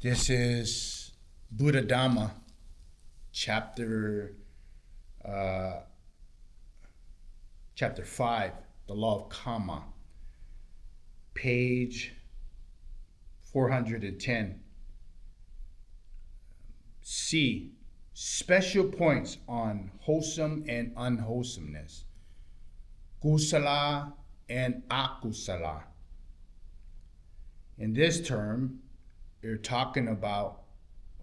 This is Buddhadhamma, chapter uh, chapter 5, the law of kamma, page 410. C. Special points on wholesome and unwholesomeness, kusala and akusala. In this term, you're talking about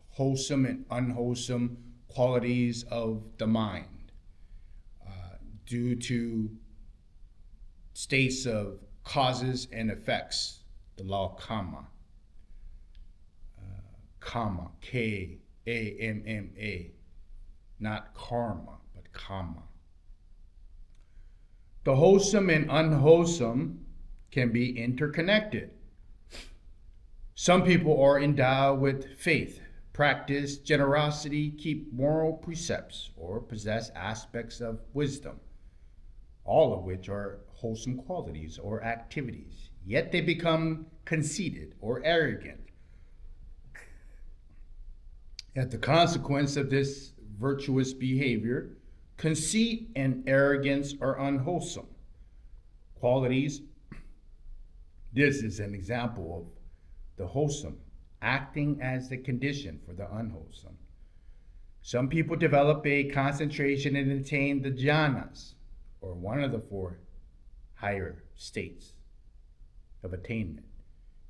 wholesome and unwholesome qualities of the mind due to states of causes and effects, the law of kamma. Kamma, K-A-M-M-A, not karma, but kamma. The wholesome and unwholesome can be interconnected. Some people are endowed with faith, practice generosity, keep moral precepts, or possess aspects of wisdom, all of which are wholesome qualities or activities. Yet they become conceited or arrogant. As the consequence of this virtuous behavior, conceit and arrogance are unwholesome qualities. This is an example of the wholesome acting as the condition for the unwholesome. Some people develop a concentration and attain the jhanas, or one of the four higher states of attainment,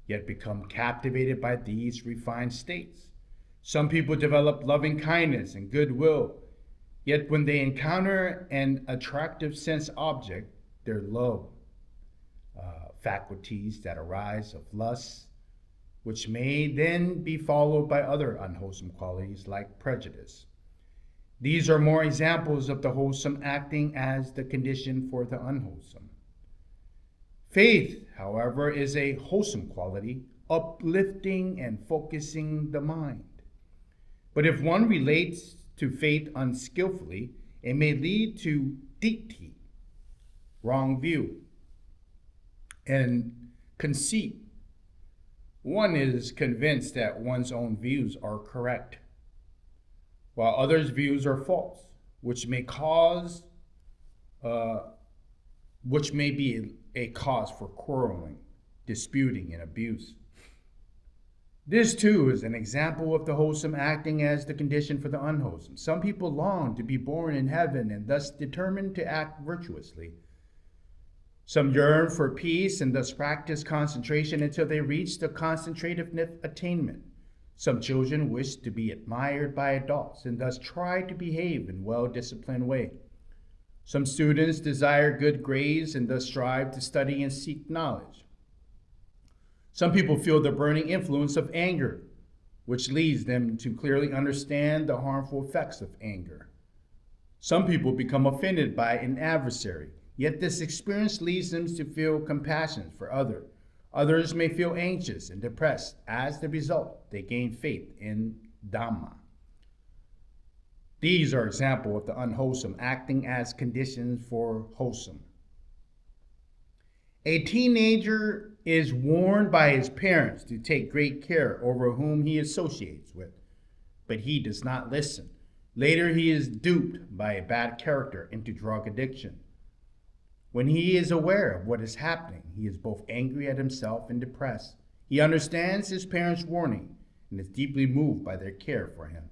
yet become captivated by these refined states. Some people develop loving kindness and goodwill, yet when they encounter an attractive sense object, their love faculties that arise of lust, which may then be followed by other unwholesome qualities like prejudice. These are more examples of the wholesome acting as the condition for the unwholesome. Faith, however, is a wholesome quality, uplifting and focusing the mind. But if one relates to faith unskillfully, it may lead to ditthi, wrong view, and conceit. One is convinced that one's own views are correct, while others' views are false, which may be a cause for quarreling, disputing, and abuse. This too is an example of the wholesome acting as the condition for the unwholesome. Some people long to be born in heaven and thus determined to act virtuously. Some yearn for peace and thus practice concentration until they reach the concentrative attainment. Some children wish to be admired by adults and thus try to behave in a well-disciplined way. Some students desire good grades and thus strive to study and seek knowledge. Some people feel the burning influence of anger, which leads them to clearly understand the harmful effects of anger. Some people become offended by an adversary, yet this experience leads them to feel compassion for others. Others may feel anxious and depressed. As the result, they gain faith in Dhamma. These are examples of the unwholesome acting as conditions for wholesome. A teenager is warned by his parents to take great care over whom he associates with, but he does not listen. Later, he is duped by a bad character into drug addiction. When he is aware of what is happening, he is both angry at himself and depressed. He understands his parents' warning and is deeply moved by their care for him.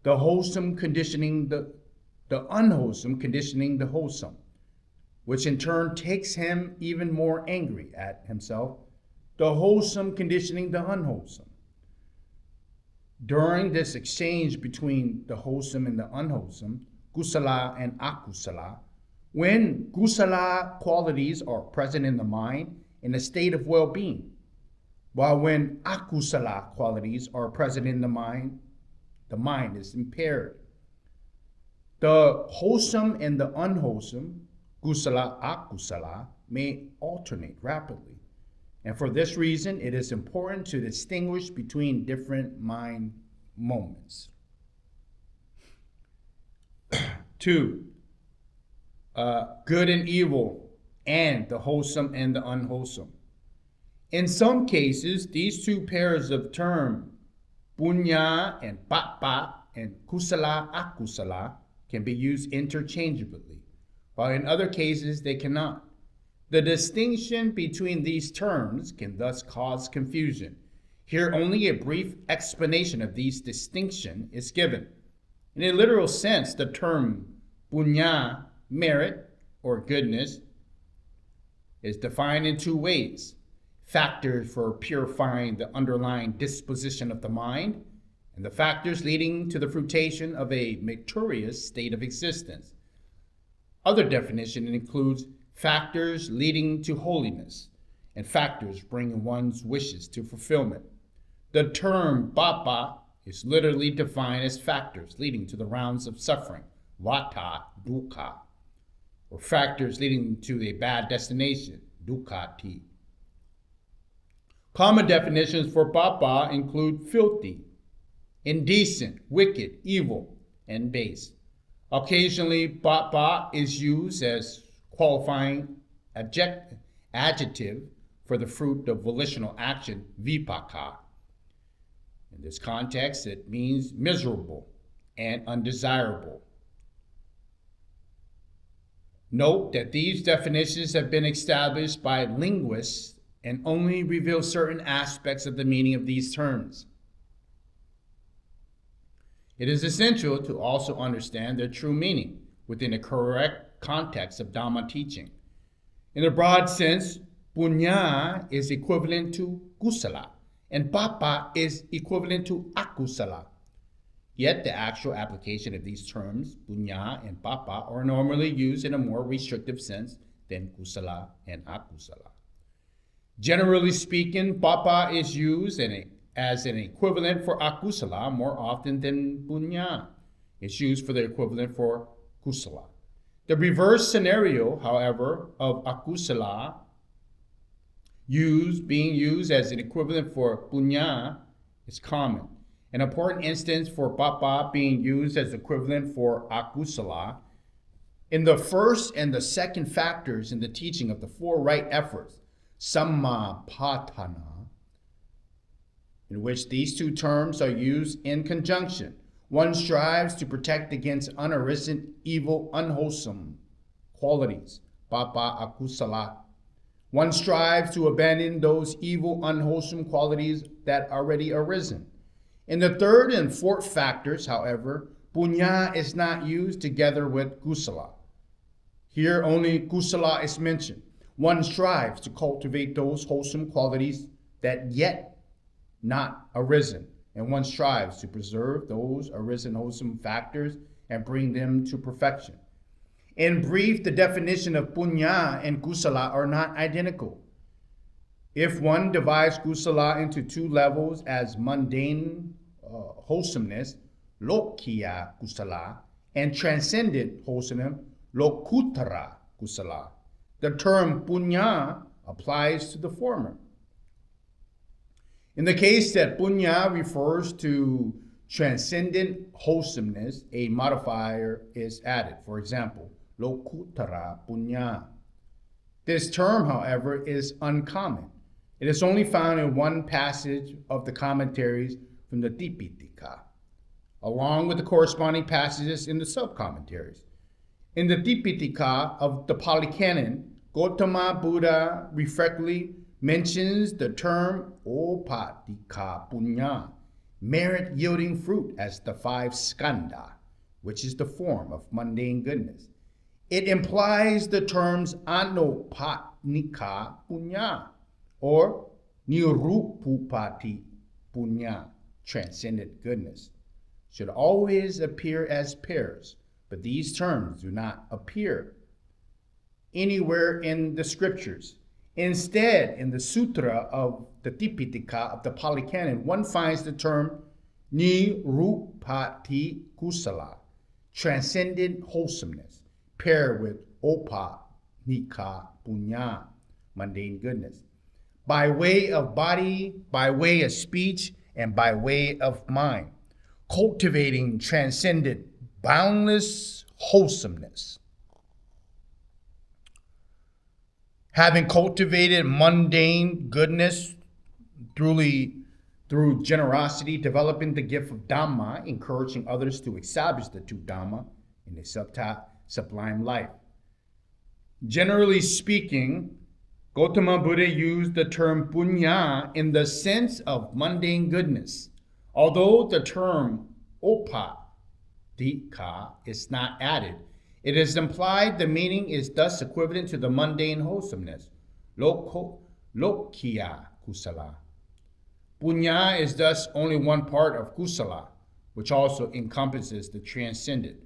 The wholesome conditioning the unwholesome conditioning the wholesome, which in turn takes him even more angry at himself. The wholesome conditioning the unwholesome. During this exchange between the wholesome and the unwholesome, kusala and akusala, when kusala qualities are present in the mind in a state of well-being, while when akusala qualities are present in the mind is impaired. The wholesome and the unwholesome, kusala, akusala, may alternate rapidly. And for this reason, it is important to distinguish between different mind moments. 2. Good and evil, and the wholesome and the unwholesome. In some cases, these two pairs of terms Punya and papa and kusala akusala can be used interchangeably, while in other cases they cannot. The distinction between these terms can thus cause confusion. Here only a brief explanation of these distinctions is given. In a literal sense, the term punya, merit or goodness, is defined in two ways: factors for purifying the underlying disposition of the mind, and the factors leading to the fruition of a meritorious state of existence. Other definition includes factors leading to holiness, and factors bringing one's wishes to fulfillment. The term bapa is literally defined as factors leading to the rounds of suffering, vata, dukkha, or factors leading to a bad destination, dukkati. Common definitions for bapa include filthy, indecent, wicked, evil, and base. Occasionally, bapa is used as qualifying adjective for the fruit of volitional action, vipaka. In this context, it means miserable and undesirable. Note that these definitions have been established by linguists and only reveal certain aspects of the meaning of these terms. It is essential to also understand their true meaning within the correct context of Dhamma teaching. In a broad sense, punya is equivalent to kusala, and papa is equivalent to akusala. Yet the actual application of these terms, punya and papa, are normally used in a more restrictive sense than kusala and akusala. Generally speaking, papa is used as an equivalent for akusala more often than punya is used for the equivalent for kusala. The reverse scenario, however, of akusala being used as an equivalent for punya is common. An important instance for papa being used as equivalent for akusala in the first and the second factors in the teaching of the four right efforts, sammapatthana, in which these two terms are used in conjunction. One strives to protect against unarisen, evil, unwholesome qualities, papa akusala. One strives to abandon those evil, unwholesome qualities that already arisen. In the third and fourth factors, however, punya is not used together with kusala. Here only kusala is mentioned. One strives to cultivate those wholesome qualities that yet not arisen, and one strives to preserve those arisen wholesome factors and bring them to perfection. In brief, the definition of punya and kusala are not identical. If one divides kusala into two levels as mundane wholesomeness, lokiya kusala, and transcendent wholesomeness, lokuttara kusala, the term punya applies to the former. In the case that punya refers to transcendent wholesomeness, a modifier is added. For example, lokuttara punya. This term, however, is uncommon. It is only found in one passage of the commentaries from the Tipitaka, along with the corresponding passages in the sub-commentaries. In the Tipitaka of the Pali Canon, Gautama Buddha reflectively mentions the term opatika punya, merit-yielding fruit, as the five skanda, which is the form of mundane goodness. It implies the terms anopatnika punya, or nirupupati punya, transcendent goodness, should always appear as pairs, but these terms do not appear anywhere in the scriptures. Instead, in the Sutra of the Tipitaka of the Pali Canon, one finds the term nirupati kusala, transcendent wholesomeness, paired with opanika punya, mundane goodness, by way of body, by way of speech, and by way of mind, cultivating transcendent, boundless wholesomeness. Having cultivated mundane goodness through through generosity, developing the gift of Dhamma, encouraging others to establish the true Dhamma in a sublime life. Generally speaking, Gautama Buddha used the term punya in the sense of mundane goodness. Although the term opadika is not added, it is implied the meaning is thus equivalent to the mundane wholesomeness, lokya kusala. Punya is thus only one part of kusala, which also encompasses the transcendent.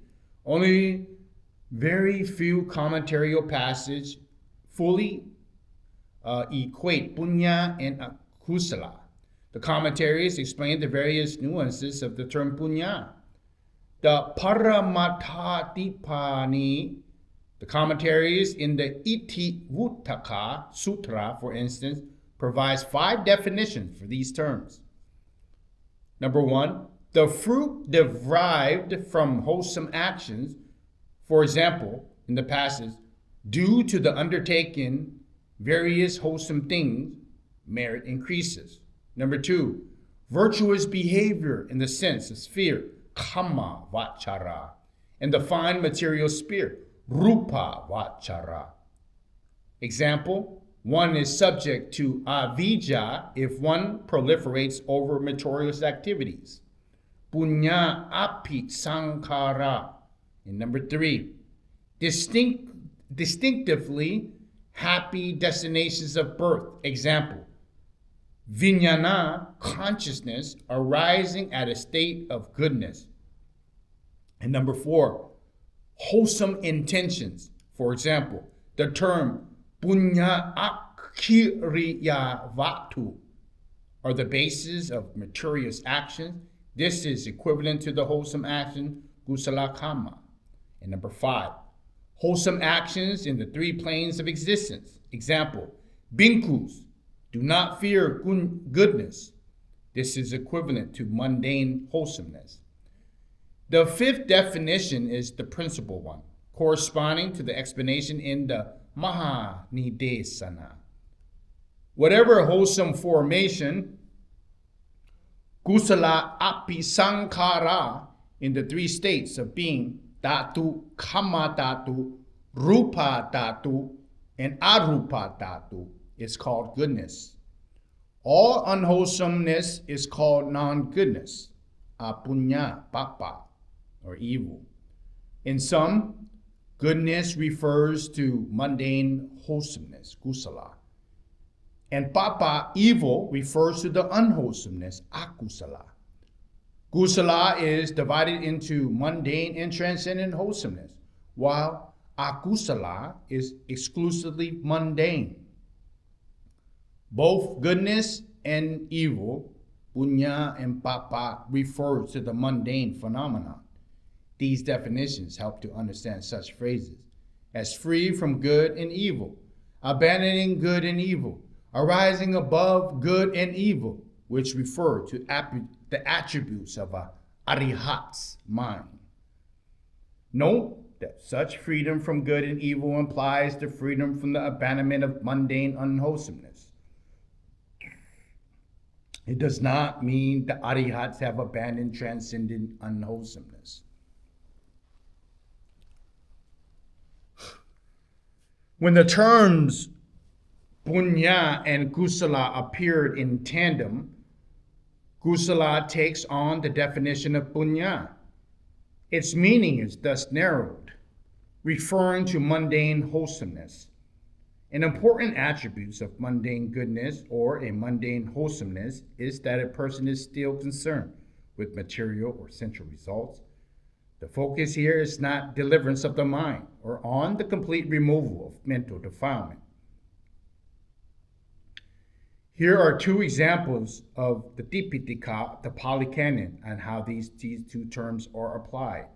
Only very few commentarial passages fully equate punya and akusala. The commentaries explain the various nuances of the term punya. The Paramatthadipani, the commentaries in the Itivuttaka Sutra, for instance, provides 5 definitions for these terms. Number 1, the fruit derived from wholesome actions, for example, in the passage, due to the undertaking various wholesome things, merit increases. Number 2, virtuous behavior in the sense of sphere, kamma vachara, and the fine material sphere, rupa vachara. Example, one is subject to avijja if one proliferates over meritorious activities. Punya api sankhara. And number 3, distinctively happy destinations of birth. Example, vijnana, consciousness arising at a state of goodness. And number 4, wholesome intentions. For example, the term punya akiriya vatu are the basis of meritorious actions. This is equivalent to the wholesome action kusala kamma. And number 5, wholesome actions in the 3 planes of existence. Example, bhikkhus do not fear goodness. This is equivalent to mundane wholesomeness. The 5th definition is the principal one, corresponding to the explanation in the Mahanidesana. Whatever wholesome formation, kusala api sankhara, in the 3 states of being, dhatu, kamma dhatu, rupa dhatu, and arupa dhatu, is called goodness. All unwholesomeness is called non-goodness, apunya, papa, or evil. In some, goodness refers to mundane wholesomeness, kusala. And papa, evil, refers to the unwholesomeness, akusala. Kusala is divided into mundane and transcendent wholesomeness, while akusala is exclusively mundane. Both goodness and evil, punya and papa, refer to the mundane phenomenon. These definitions help to understand such phrases as free from good and evil, abandoning good and evil, arising above good and evil, which refer to the attributes of a arihat's mind. Note that such freedom from good and evil implies the freedom from the abandonment of mundane unwholesomeness. It does not mean the arihats have abandoned transcendent unwholesomeness. When the terms punya and kusala appeared in tandem, kusala takes on the definition of punya. Its meaning is thus narrowed, referring to mundane wholesomeness. An important attribute of mundane goodness or a mundane wholesomeness is that a person is still concerned with material or sensual results. The focus here is not deliverance of the mind or on the complete removal of mental defilement. Here are 2 examples of the Tipitaka, the Pali Canon, and how these 2 terms are applied.